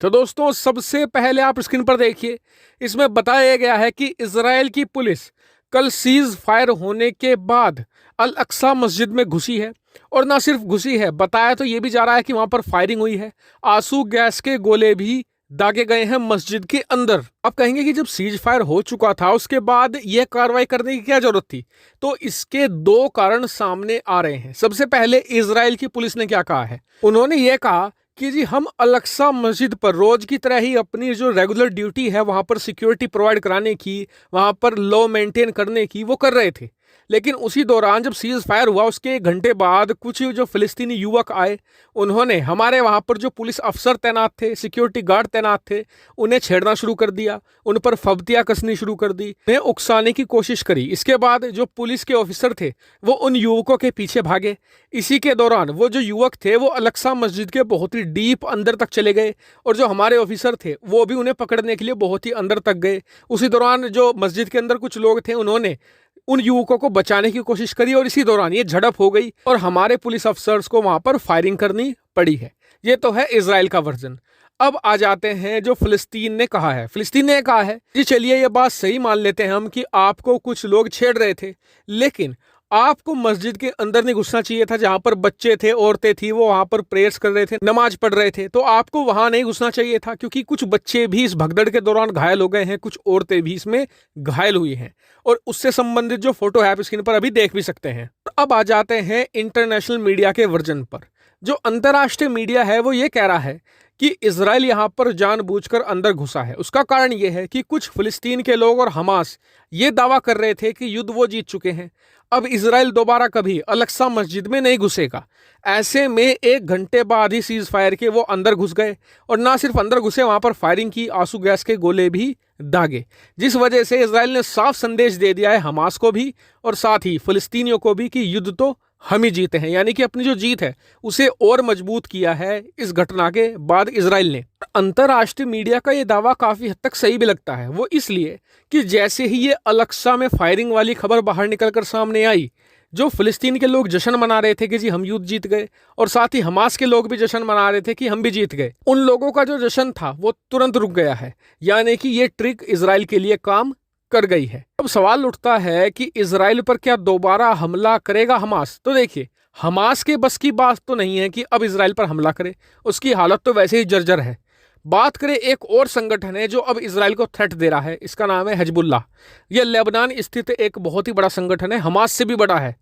तो दोस्तों सबसे पहले आप स्क्रीन पर देखिए, इसमें बताया गया है कि इजराइल की पुलिस कल सीज फायर होने के बाद अल अक्सा मस्जिद में घुसी है। और ना सिर्फ घुसी है, बताया तो ये भी जा रहा है कि वहां पर फायरिंग हुई है, आंसू गैस के गोले भी दागे गए हैं मस्जिद के अंदर। अब कहेंगे कि जब सीज फायर हो चुका था उसके बाद यह कार्रवाई करने की क्या जरूरत थी? तो इसके दो कारण सामने आ रहे हैं। सबसे पहले इजराइल की पुलिस ने क्या कहा है, उन्होंने ये कहा कि जी हम अल अक्सा मस्जिद पर रोज की तरह ही अपनी जो रेगुलर ड्यूटी है वहां पर सिक्योरिटी प्रोवाइड कराने की, वहां पर लॉ मेंटेन करने की, वो कर रहे थे। लेकिन उसी दौरान जब सीज फायर हुआ उसके एक घंटे बाद कुछ जो फिलिस्तीनी युवक आए, उन्होंने हमारे वहां पर जो पुलिस अफसर तैनात थे, सिक्योरिटी गार्ड तैनात थे, उन्हें छेड़ना शुरू कर दिया, उन पर फब्तियां कसनी शुरू कर दी, उन्हें उकसाने की कोशिश करी। इसके बाद जो पुलिस के ऑफिसर थे वो उन युवकों के पीछे भागे। इसी के दौरान वो जो युवक थे वो अल अक्सा मस्जिद के बहुत ही डीप अंदर तक चले गए और जो हमारे ऑफिसर थे वो भी उन्हें पकड़ने के लिए बहुत ही अंदर तक गए। उसी दौरान जो मस्जिद के अंदर कुछ लोग थे उन्होंने उन युवकों को बचाने की कोशिश करी और इसी दौरान ये झड़प हो गई और हमारे पुलिस अफसर्स को वहां पर फायरिंग करनी पड़ी है। ये तो है इजराइल का वर्जन। अब आ जाते हैं जो फिलिस्तीन ने कहा है। फिलिस्तीन ने कहा है जी चलिए ये बात सही मान लेते हैं हम कि आपको कुछ लोग छेड़ रहे थे, लेकिन आपको मस्जिद के अंदर नहीं घुसना चाहिए था। जहां पर बच्चे थे, औरतें थी, वो वहां पर प्रेयर्स कर रहे थे, नमाज पढ़ रहे थे, तो आपको वहां नहीं घुसना चाहिए था, क्योंकि कुछ बच्चे भी इस भगदड़ के दौरान घायल हो गए हैं, कुछ औरतें भी इसमें घायल हुई हैं। और उससे संबंधित जो फोटो है आप स्क्रीन पर अभी देख भी सकते हैं। अब आ जाते हैं इंटरनेशनल मीडिया के वर्जन पर। जो अंतर्राष्ट्रीय मीडिया है वो ये कह रहा है कि इजराइल यहां पर जानबूझकर अंदर घुसा है। उसका कारण यह है कि कुछ फिलिस्तीन के लोग और हमास ये दावा कर रहे थे कि युद्ध वो जीत चुके हैं, अब इजराइल दोबारा कभी अल अक्सा मस्जिद में नहीं घुसेगा। ऐसे में एक घंटे बाद ही सीज फायर के वो अंदर घुस गए और ना सिर्फ अंदर घुसे, वहां पर फायरिंग की, आंसू गैस के गोले भी दागे, जिस वजह से इजराइल ने साफ संदेश दे दिया है हमास को भी और साथ ही फिलिस्तीनियों को भी कि युद्ध तो हम ही जीते हैं। यानी कि अपनी जो जीत है उसे और मजबूत किया है इस घटना के बाद इजराइल ने। अंतर्राष्ट्रीय मीडिया का यह दावा काफी हद तक सही भी लगता है, वो इसलिए कि जैसे ही ये अल अक्सा में फायरिंग वाली खबर बाहर निकलकर सामने आई, जो फिलिस्तीन के लोग जश्न मना रहे थे कि जी हम युद्ध जीत गए, और साथ ही हमास के लोग भी जश्न मना रहे थे कि हम भी जीत गए, उन लोगों का जो जश्न था वो तुरंत रुक गया है। यानी कि ये ट्रिक इजराइल के लिए काम कर गई है। अब सवाल उठता है कि इजराइल पर क्या दोबारा हमला करेगा हमास? तो देखिए, हमास के बस की बात तो नहीं है कि अब इजराइल पर हमला करे, उसकी हालत तो वैसे ही जर्जर है। बात करें एक और संगठन है जो अब इजराइल को थ्रेट दे रहा है, इसका नाम है हिजबुल्लाह। यह लेबनान स्थित एक बहुत ही बड़ा संगठन है, हमास से भी बड़ा है।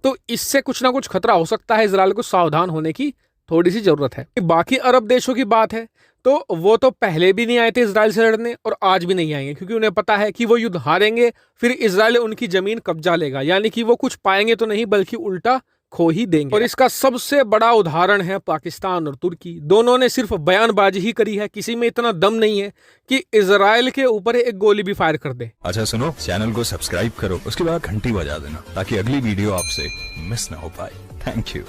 तो इससे कुछ ना कुछ खतरा हो सकता है, इजराइल को सावधान होने की थोड़ी सी जरूरत है। बाकी अरब देशों की बात है तो वो तो पहले भी नहीं आए थे इजराइल से लड़ने और आज भी नहीं आएंगे, क्योंकि उन्हें पता है कि वो युद्ध हारेंगे, फिर इजराइल उनकी जमीन कब्जा लेगा। यानी कि वो कुछ पाएंगे तो नहीं बल्कि उल्टा खो ही देंगे। और इसका सबसे बड़ा उदाहरण है पाकिस्तान और तुर्की। दोनों ने सिर्फ बयानबाजी ही करी है, किसी में इतना दम नहीं है कि इजराइल के ऊपर एक गोली भी फायर कर दे। अच्छा सुनो, चैनल को सब्सक्राइब करो, उसके बाद घंटी बजा देना ताकि अगली वीडियो आपसे मिस ना हो पाए। Thank you.